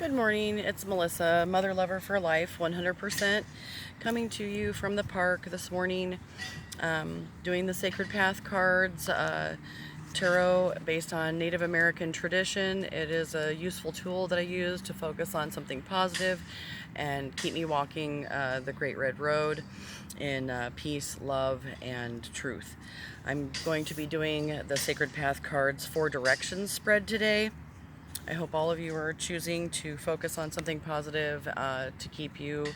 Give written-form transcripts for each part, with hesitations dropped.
Good morning, it's Melissa, Mother Lover for Life, 100%, coming to you from the park this morning, doing the Sacred Path cards, tarot based on Native American tradition. It is a useful tool that I use to focus on something positive and keep me walking the Great Red Road in peace, love, and truth. I'm going to be doing the Sacred Path cards 4 directions spread today. I hope all of you are choosing to focus on something positive to keep you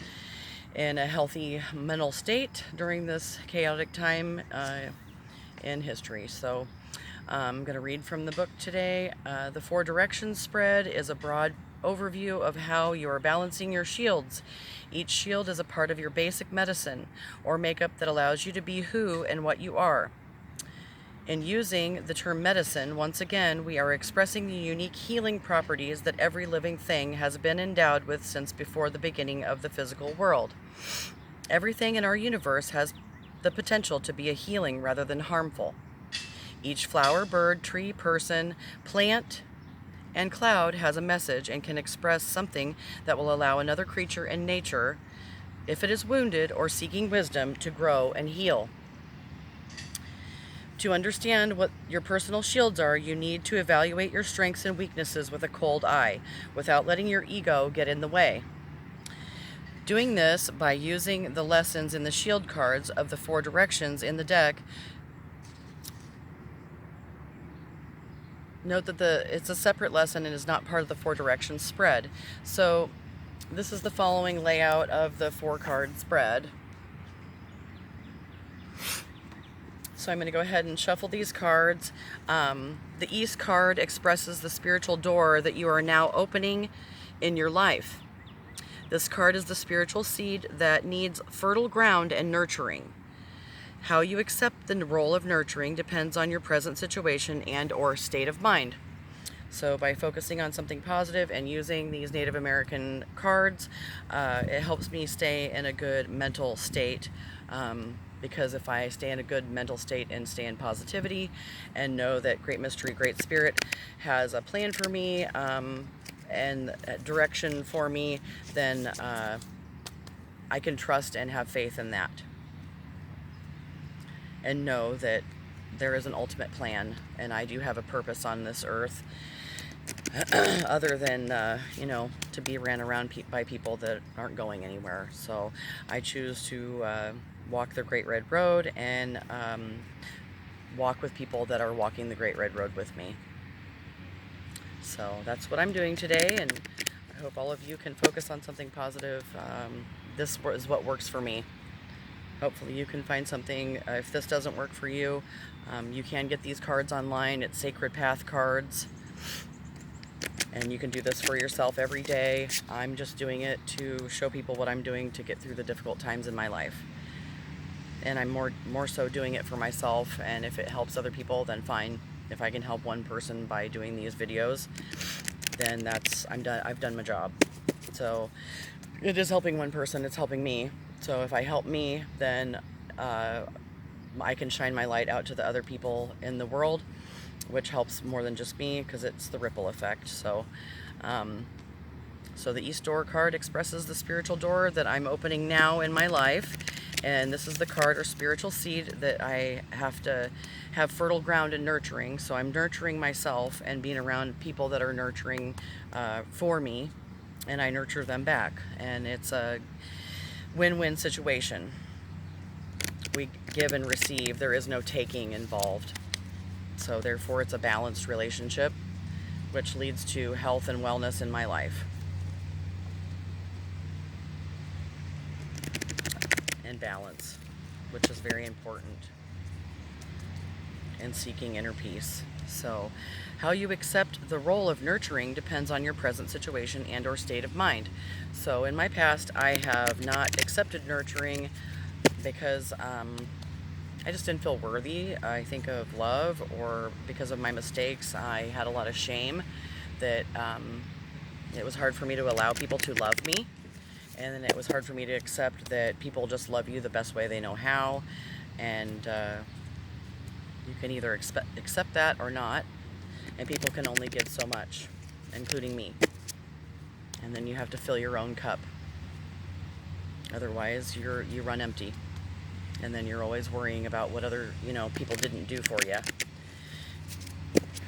in a healthy mental state during this chaotic time in history. So I'm going to read from the book today. The 4 directions spread is a broad overview of how you are balancing your shields. Each shield is a part of your basic medicine or makeup that allows you to be who and what you are. In using the term medicine, once again, we are expressing the unique healing properties that every living thing has been endowed with since before the beginning of the physical world. Everything in our universe has the potential to be a healing rather than harmful. Each flower, bird, tree, person, plant, and cloud has a message and can express something that will allow another creature in nature, if it is wounded or seeking wisdom, to grow and heal. To understand what your personal shields are, you need to evaluate your strengths and weaknesses with a cold eye, without letting your ego get in the way. Doing this by using the lessons in the shield cards of the 4 directions in the deck. Note that it's a separate lesson and is not part of the 4 directions spread. So this is the following layout of the 4 card spread. So I'm going to go ahead and shuffle these cards. The East card expresses the spiritual door that you are now opening in your life. This card is the spiritual seed that needs fertile ground and nurturing. How you accept the role of nurturing depends on your present situation and or state of mind. So by focusing on something positive and using these Native American cards, it helps me stay in a good mental state. Because if I stay in a good mental state and stay in positivity and know that Great Mystery, Great Spirit has a plan for me and direction for me, then I can trust and have faith in that. And know that there is an ultimate plan and I do have a purpose on this earth other than, to be ran around by people that aren't going anywhere. So I choose to walk the Great Red Road and walk with people that are walking the Great Red Road with me. So that's what I'm doing today, and I hope all of you can focus on something positive. This is what works for me. Hopefully you can find something. If this doesn't work for you, you can get these cards online at Sacred Path Cards. And you can do this for yourself every day. I'm just doing it to show people what I'm doing to get through the difficult times in my life. And I'm more so doing it for myself, and if it helps other people, then fine. If I can help one person by doing these videos, then I'm done. I've done my job. So it is helping one person, it's helping me. So if I help me, then I can shine my light out to the other people in the world, which helps more than just me because it's the ripple effect. So the East Door card expresses the spiritual door that I'm opening now in my life. And this is the card or spiritual seed that I have to have fertile ground and nurturing. So I'm nurturing myself and being around people that are nurturing for me, and I nurture them back. And it's a win-win situation. We give and receive. There is no taking involved. So therefore it's a balanced relationship, which leads to health and wellness in my life. And balance, which is very important, and seeking inner peace. So how you accept the role of nurturing depends on your present situation and or state of mind. So in my past, I have not accepted nurturing because I just didn't feel worthy, I think, of love, or because of my mistakes. I had a lot of shame that it was hard for me to allow people to love me. And then it was hard for me to accept that people just love you the best way they know how. And you can either accept that or not. And people can only give so much, including me. and then you have to fill your own cup. Otherwise, you run empty, and then you're always worrying about what other people didn't do for you,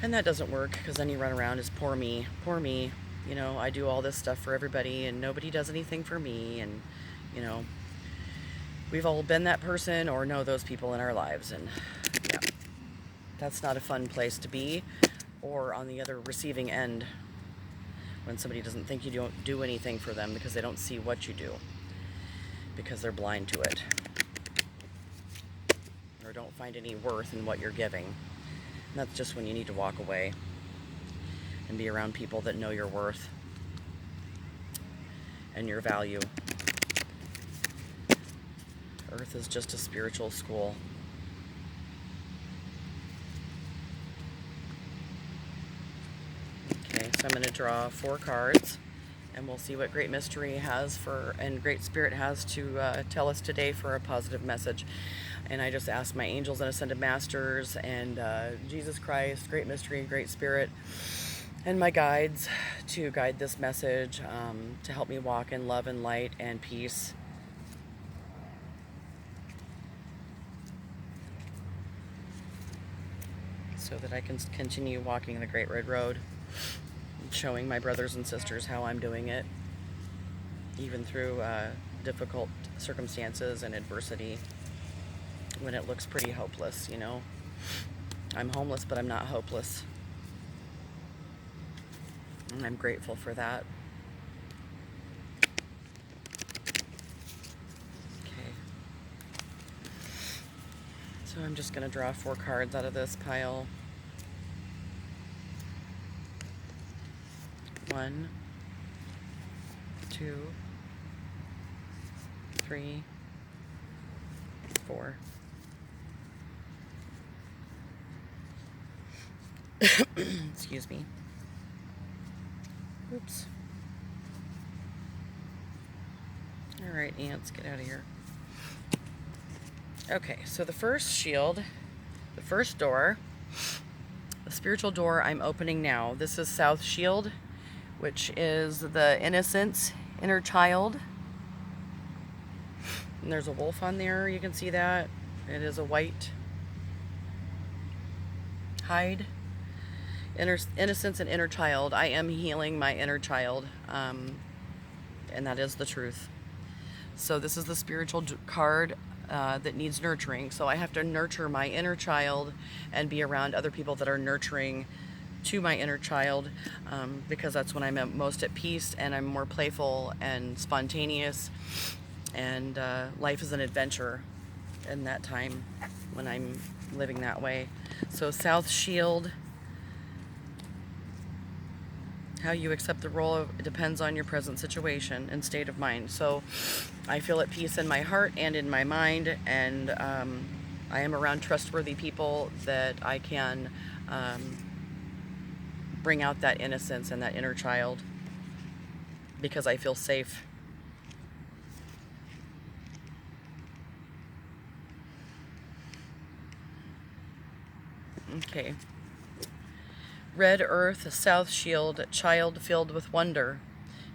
and that doesn't work, because then you run around as poor me, poor me. I do all this stuff for everybody, and nobody does anything for me, and we've all been that person or know those people in our lives, and yeah, that's not a fun place to be, or on the other receiving end, when somebody doesn't think you don't do anything for them because they don't see what you do, because they're blind to it, or don't find any worth in what you're giving. And that's just when you need to walk away and be around people that know your worth and your value. Earth is just a spiritual school. Okay, so I'm going to draw 4 cards, and we'll see what Great Mystery has and Great Spirit has to tell us today for a positive message. And I just ask my angels and ascended masters and Jesus Christ, Great Mystery, Great Spirit, and my guides to guide this message, to help me walk in love and light and peace. So that I can continue walking the Great Red Road, showing my brothers and sisters how I'm doing it, even through difficult circumstances and adversity, when it looks pretty hopeless, I'm homeless, but I'm not hopeless. And I'm grateful for that. Okay. So I'm just going to draw 4 cards out of this pile. 1, 2, 3, 4. Excuse me. Oops. All right, ants, get out of here. Okay, so the first shield, the first door, the spiritual door I'm opening now. This is South Shield, which is the innocence, inner child. And there's a wolf on there, you can see that. It is a white hide. Innocence and inner child. I am healing my inner child, and that is the truth. So this is the spiritual card that needs nurturing. So I have to nurture my inner child and be around other people that are nurturing to my inner child, because that's when I'm most at peace, and I'm more playful and spontaneous, and life is an adventure in that time when I'm living that way. So South Shield. How you accept the role it depends on your present situation and state of mind. So I feel at peace in my heart and in my mind, and I am around trustworthy people that I can bring out that innocence and that inner child, because I feel safe. Okay. Red Earth, South Shield, child filled with wonder.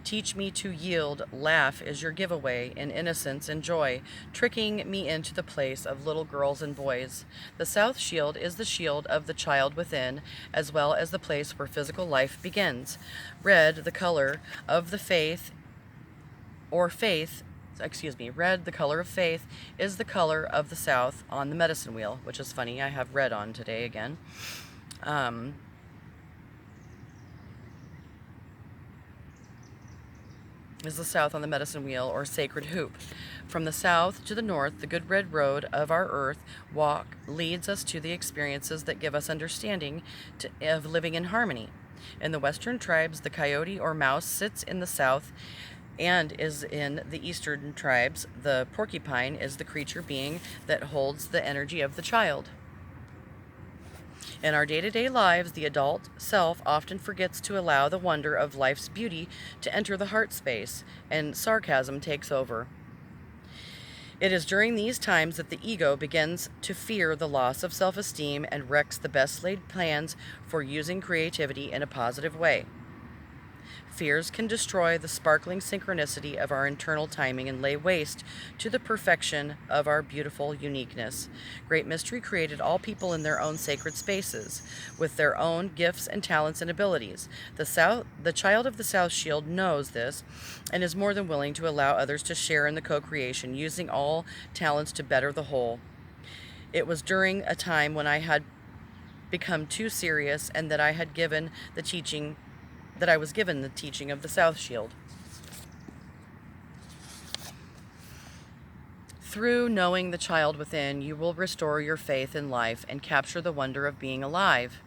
Teach me to yield, laugh is your giveaway, in innocence and joy, tricking me into the place of little girls and boys. The South Shield is the shield of the child within, as well as the place where physical life begins. Red, the color of the faith, red, the color of faith, is the color of the South on the medicine wheel, which is funny, I have red on today again. Is the South on the medicine wheel, or sacred hoop. From the south to the north, the good red road of our earth walk leads us to the experiences that give us understanding of living in harmony. In the Western tribes, the coyote or mouse sits in the south and is in the Eastern tribes. The porcupine is the creature being that holds the energy of the child. In our day-to-day lives, the adult self often forgets to allow the wonder of life's beauty to enter the heart space, and sarcasm takes over. It is during these times that the ego begins to fear the loss of self-esteem and wrecks the best laid plans for using creativity in a positive way. Fears can destroy the sparkling synchronicity of our internal timing and lay waste to the perfection of our beautiful uniqueness. Great Mystery created all people in their own sacred spaces, with their own gifts and talents and abilities. The child of the South Shield knows this and is more than willing to allow others to share in the co-creation, using all talents to better the whole. It was during a time when I had become too serious and that I was given the teaching of the South Shield. Through knowing the child within, you will restore your faith in life and capture the wonder of being alive.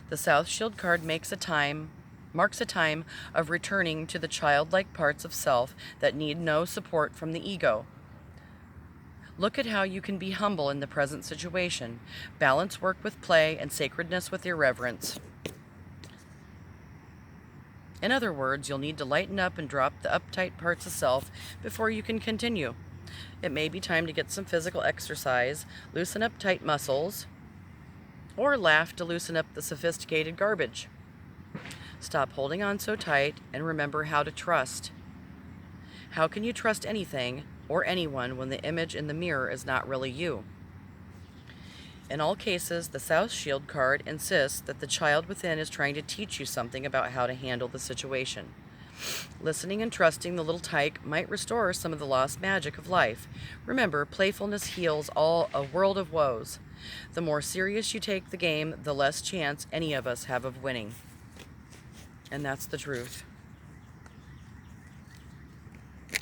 The South Shield card marks a time of returning to the childlike parts of self that need no support from the ego. Look at how you can be humble in the present situation. Balance work with play and sacredness with irreverence. In other words, you'll need to lighten up and drop the uptight parts of self before you can continue. It may be time to get some physical exercise, loosen up tight muscles, or laugh to loosen up the sophisticated garbage. Stop holding on so tight and remember how to trust. How can you trust anything or anyone when the image in the mirror is not really you? In all cases, the South Shield card insists that the child within is trying to teach you something about how to handle the situation. Listening and trusting the little tyke might restore some of the lost magic of life. Remember, playfulness heals a world of woes. The more serious you take the game, the less chance any of us have of winning. And that's the truth.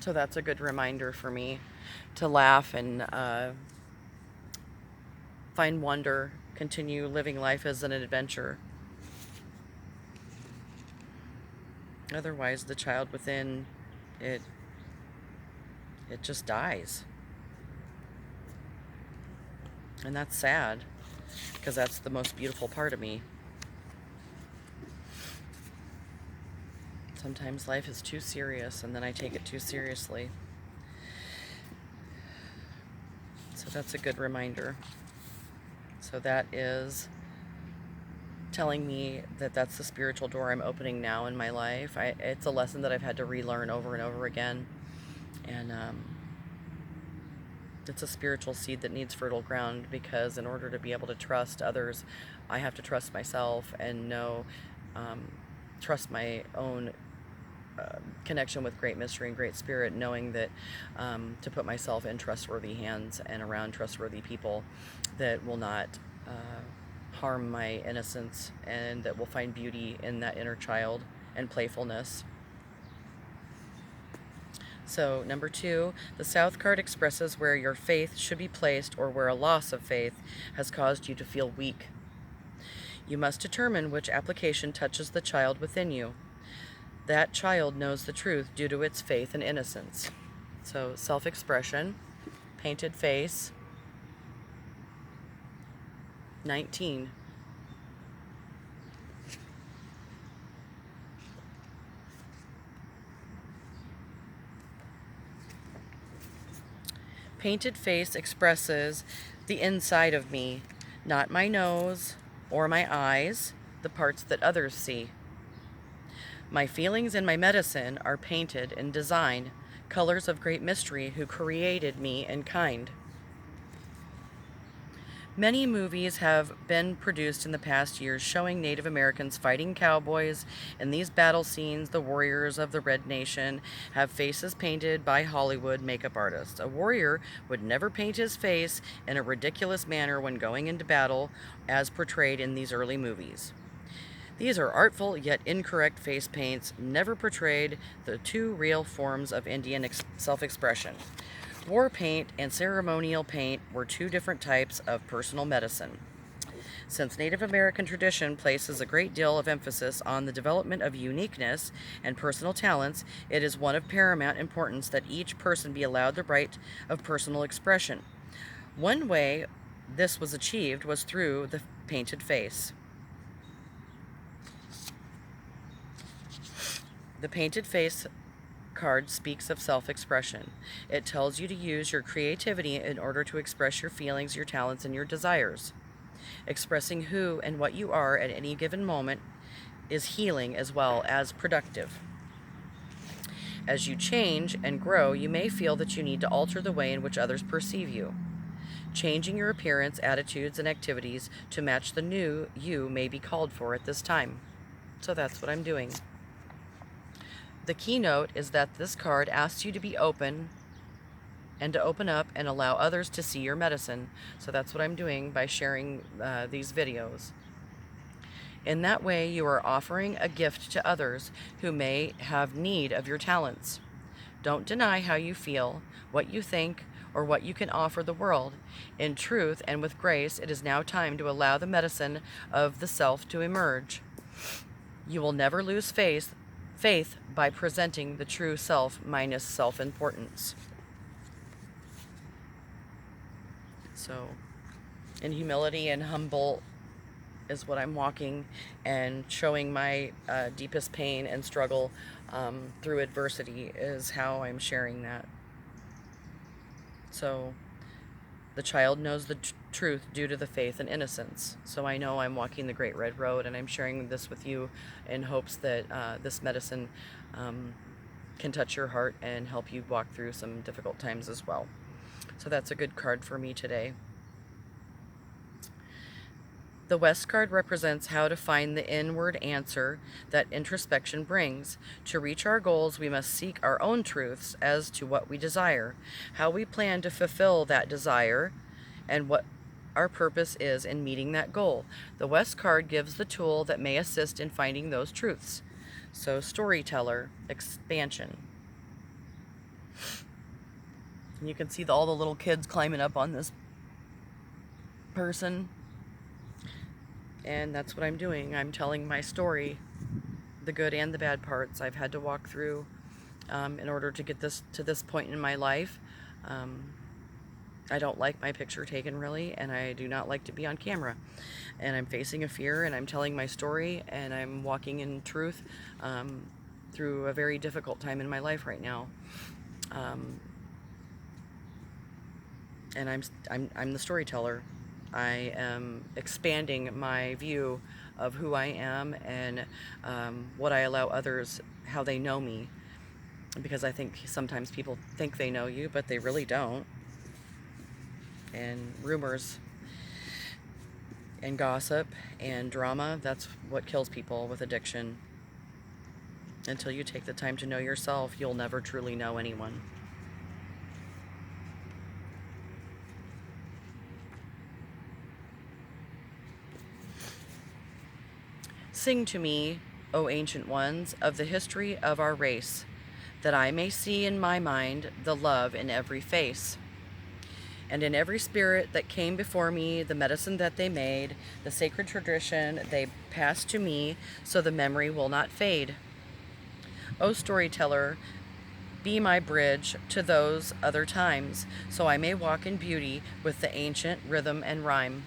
So that's a good reminder for me to laugh and find wonder, continue living life as an adventure. Otherwise, the child within, it just dies. And that's sad, because that's the most beautiful part of me. Sometimes life is too serious, and then I take it too seriously. So that's a good reminder. So that is telling me that that's the spiritual door I'm opening now in my life. It's a lesson that I've had to relearn over and over again. And it's a spiritual seed that needs fertile ground, because in order to be able to trust others, I have to trust myself and trust my own connection with Great Mystery and Great Spirit, knowing that to put myself in trustworthy hands and around trustworthy people that will not harm my innocence and that will find beauty in that inner child and playfulness. So, number 2, the South card expresses where your faith should be placed or where a loss of faith has caused you to feel weak. You must determine which application touches the child within you. That child knows the truth due to its faith and innocence. So, self-expression, painted face, 19. Painted face expresses the inside of me, not my nose or my eyes, the parts that others see. My feelings and my medicine are painted in design, colors of Great Mystery who created me in kind. Many movies have been produced in the past years showing Native Americans fighting cowboys. In these battle scenes, the warriors of the Red Nation have faces painted by Hollywood makeup artists. A warrior would never paint his face in a ridiculous manner when going into battle, as portrayed in these early movies. These are artful yet incorrect face paints, never portrayed the two real forms of Indian self-expression. War paint and ceremonial paint were two different types of personal medicine. Since Native American tradition places a great deal of emphasis on the development of uniqueness and personal talents, it is one of paramount importance that each person be allowed the right of personal expression. One way this was achieved was through the painted face. The painted face card speaks of self-expression. It tells you to use your creativity in order to express your feelings, your talents, and your desires. Expressing who and what you are at any given moment is healing as well as productive. As you change and grow, you may feel that you need to alter the way in which others perceive you. Changing your appearance, attitudes, and activities to match the new you may be called for at this time. So that's what I'm doing. The keynote is that this card asks you to be open and to open up and allow others to see your medicine. So that's what I'm doing by sharing these videos. In that way, you are offering a gift to others who may have need of your talents. Don't deny how you feel, what you think, or what you can offer the world. In truth and with grace, it is now time to allow the medicine of the self to emerge. You will never lose faith by presenting the true self minus self-importance. So, in humility and humble is what I'm walking, and showing my deepest pain and struggle through adversity is how I'm sharing that. So the child knows the truth due to the faith and innocence. So I know I'm walking the Great Red Road, and I'm sharing this with you in hopes that this medicine can touch your heart and help you walk through some difficult times as well. So that's a good card for me today. The West card represents how to find the inward answer that introspection brings. To reach our goals, we must seek our own truths as to what we desire, how we plan to fulfill that desire, and what our purpose is in meeting that goal. The West card gives the tool that may assist in finding those truths. So, storyteller, expansion. And you can see all the little kids climbing up on this person. And that's what I'm doing. I'm telling my story, the good and the bad parts I've had to walk through in order to get this to this point in my life. I don't like my picture taken, really, and I do not like to be on camera. And I'm facing a fear, and I'm telling my story, and I'm walking in truth through a very difficult time in my life right now. And I'm the storyteller. I am expanding my view of who I am and what I allow others, how they know me. Because I think sometimes people think they know you, but they really don't. And rumors and gossip and drama, that's what kills people with addiction. Until you take the time to know yourself, you'll never truly know anyone. Sing to me, O ancient ones, of the history of our race, that I may see in my mind the love in every face, and in every spirit that came before me, the medicine that they made, the sacred tradition they passed to me, so the memory will not fade. O storyteller, be my bridge to those other times, so I may walk in beauty with the ancient rhythm and rhyme.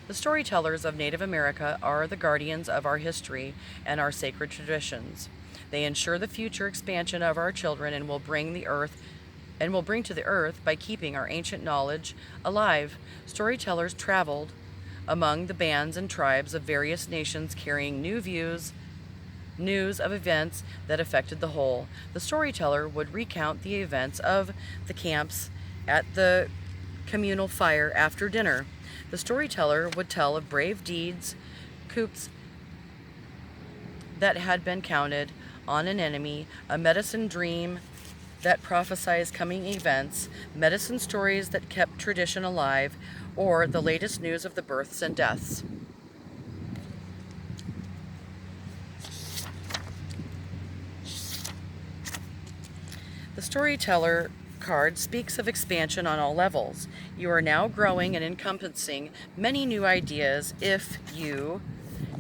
The storytellers of Native America are the guardians of our history and our sacred traditions. They ensure the future expansion of our children and will bring to the earth by keeping our ancient knowledge alive. Storytellers traveled among the bands and tribes of various nations, carrying news of events that affected the whole. The storyteller would recount the events of the camps at the communal fire after dinner. The storyteller would tell of brave deeds, coups that had been counted on an enemy, a medicine dream that prophesies coming events, medicine stories that kept tradition alive, or the latest news of the births and deaths. The storyteller card speaks of expansion on all levels. You are now growing and encompassing many new ideas if you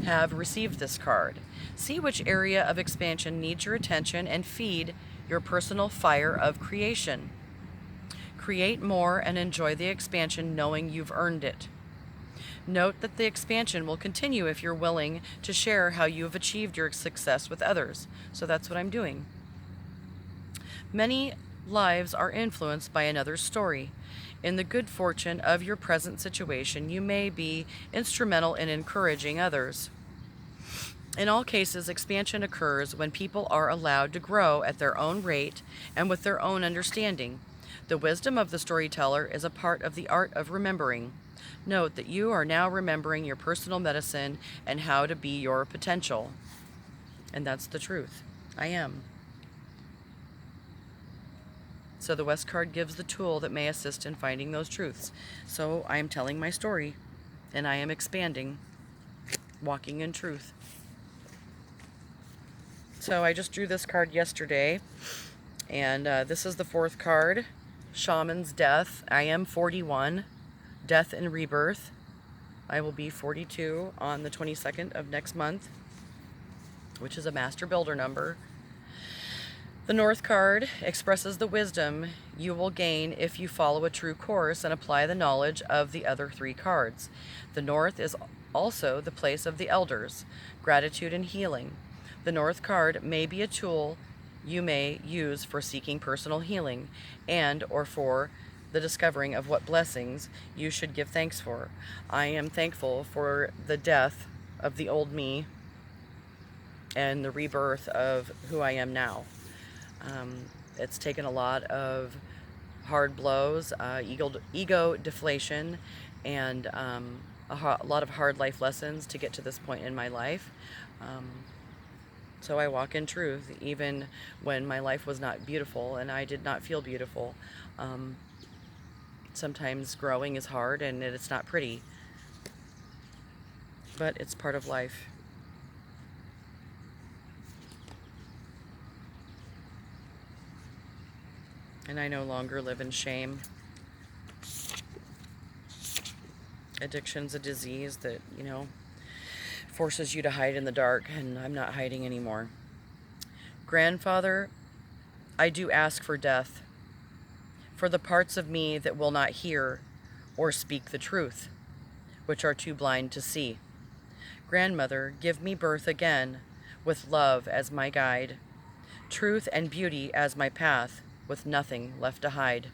have received this card. See which area of expansion needs your attention and feed your personal fire of creation. Create more and enjoy the expansion knowing you've earned it. Note that the expansion will continue if you're willing to share how you have achieved your success with others. So that's what I'm doing. Many lives are influenced by another's story. In the good fortune of your present situation, you may be instrumental in encouraging others. In all cases, expansion occurs when people are allowed to grow at their own rate and with their own understanding. The wisdom of the storyteller is a part of the art of remembering. Note that you are now remembering your personal medicine and how to be your potential. And that's the truth. I am. So the West card gives the tool that may assist in finding those truths. So I am telling my story, and I am expanding, walking in truth. So I just drew this card yesterday, and this is the fourth card, Shaman's Death. I am 41, Death and Rebirth. I will be 42 on the 22nd of next month, which is a Master Builder number. The North card expresses the wisdom you will gain if you follow a true course and apply the knowledge of the other three cards. The North is also the place of the elders, gratitude and healing. The North card may be a tool you may use for seeking personal healing and or for the discovering of what blessings you should give thanks for. I am thankful for the death of the old me and the rebirth of who I am now. It's taken a lot of hard blows, ego deflation, and a lot of hard life lessons to get to this point in my life. So I walk in truth, even when my life was not beautiful and I did not feel beautiful. Sometimes growing is hard and it's not pretty, but it's part of life. And I no longer live in shame. Addiction's a disease that, forces you to hide in the dark, and I'm not hiding anymore. Grandfather, I do ask for death, for the parts of me that will not hear or speak the truth, which are too blind to see. Grandmother, give me birth again, with love as my guide, truth and beauty as my path, with nothing left to hide.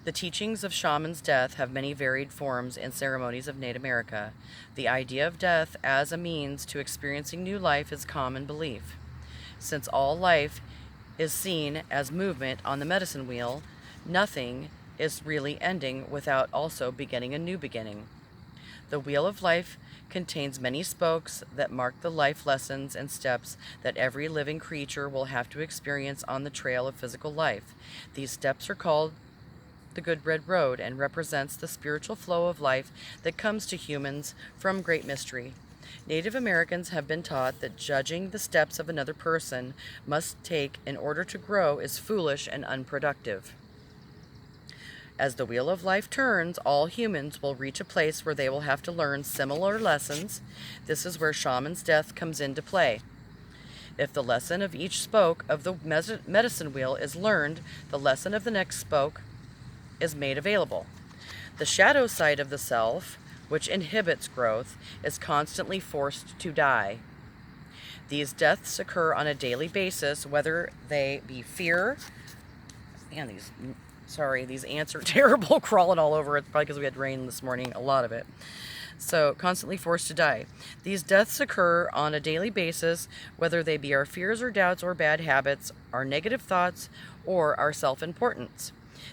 The teachings of Shaman's Death have many varied forms in ceremonies of Native America. The idea of death as a means to experiencing new life is common belief. Since all life is seen as movement on the medicine wheel, nothing is really ending without also beginning a new beginning. The wheel of life contains many spokes that mark the life lessons and steps that every living creature will have to experience on the trail of physical life. These steps are called the Good Red Road and represents the spiritual flow of life that comes to humans from great mystery. Native Americans have been taught that judging the steps of another person must take in order to grow is foolish and unproductive. As the wheel of life turns, all humans will reach a place where they will have to learn similar lessons. This is where Shaman's Death comes into play. If the lesson of each spoke of the medicine wheel is learned, the lesson of the next spoke is made available. The shadow side of the self, which inhibits growth, is constantly forced to die. These deaths occur on a daily basis, whether they be fear. Man, these ants are terrible, crawling all over. It's probably because we had rain this morning, a lot of it. So, constantly forced to die. These deaths occur on a daily basis, whether they be our fears or doubts or bad habits, our negative thoughts, or our self-importance.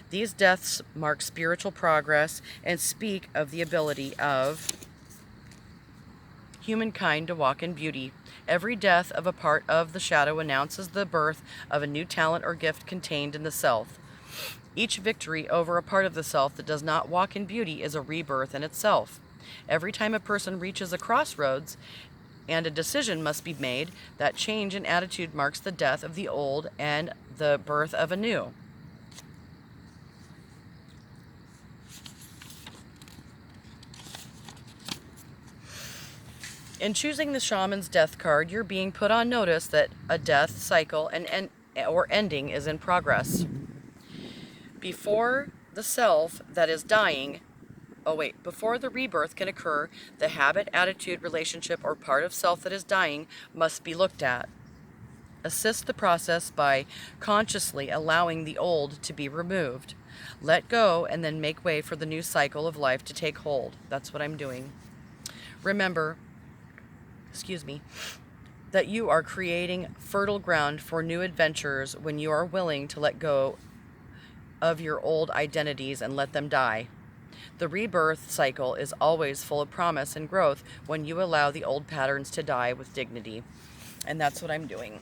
These deaths mark spiritual progress and speak of the ability of humankind to walk in beauty. Every death of a part of the shadow announces the birth of a new talent or gift contained in the self. Each victory over a part of the self that does not walk in beauty is a rebirth in itself. Every time a person reaches a crossroads and a decision must be made, that change in attitude marks the death of the old and the birth of a new. In choosing the Shaman's Death card, you're being put on notice that a death cycle or ending is in progress. Before the self that is dying, before the rebirth can occur, the habit, attitude, relationship, or part of self that is dying must be looked at. Assist the process by consciously allowing the old to be removed. Let go and then make way for the new cycle of life to take hold. That's what I'm doing. Remember, excuse me, that you are creating fertile ground for new adventures when you are willing to let go of your old identities and let them die. The rebirth cycle is always full of promise and growth when you allow the old patterns to die with dignity. And that's what I'm doing.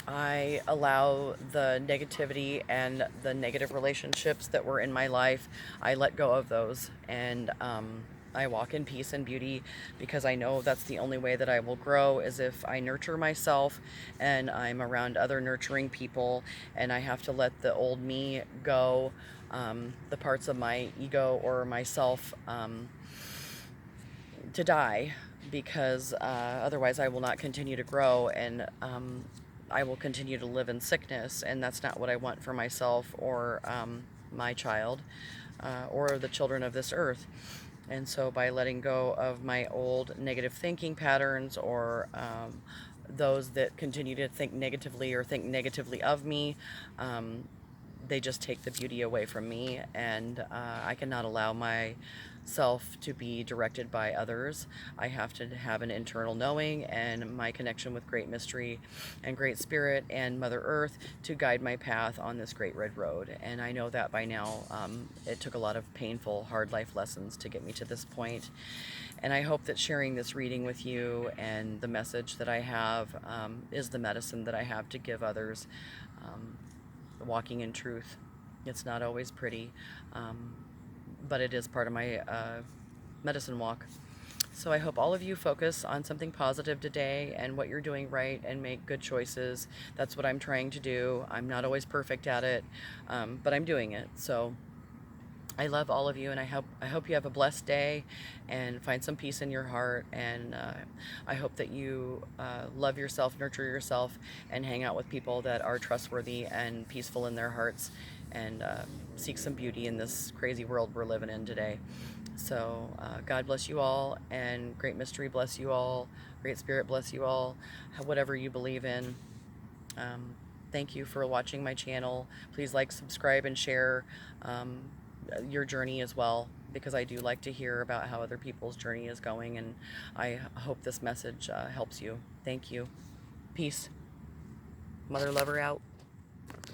I allow the negativity and the negative relationships that were in my life, I let go of those. And I walk in peace and beauty because I know that's the only way that I will grow is if I nurture myself and I'm around other nurturing people, and I have to let the old me go, the parts of my ego or myself to die, because otherwise I will not continue to grow, and I will continue to live in sickness, and that's not what I want for myself or my child or the children of this earth. And so by letting go of my old negative thinking patterns, or those that continue to think negatively or think negatively of me, they just take the beauty away from me, and I cannot allow myself to be directed by others. I have to have an internal knowing and my connection with Great Mystery and Great Spirit and Mother Earth to guide my path on this great red road. And I know that by now. It took a lot of painful, hard life lessons to get me to this point. And I hope that sharing this reading with you and the message that I have is the medicine that I have to give others. Walking in truth. It's not always pretty, but it is part of my medicine walk. So I hope all of you focus on something positive today and what you're doing right and make good choices. That's what I'm trying to do. I'm not always perfect at it, but I'm doing it. So I love all of you, and I hope you have a blessed day and find some peace in your heart. And I hope that you love yourself, nurture yourself, and hang out with people that are trustworthy and peaceful in their hearts, and seek some beauty in this crazy world we're living in today. So God bless you all, and Great Mystery bless you all. Great Spirit bless you all, whatever you believe in. Thank you for watching my channel. Please like, subscribe, and share your journey as well, because I do like to hear about how other people's journey is going, and I hope this message helps you. Thank you. Peace. Mother Lover out.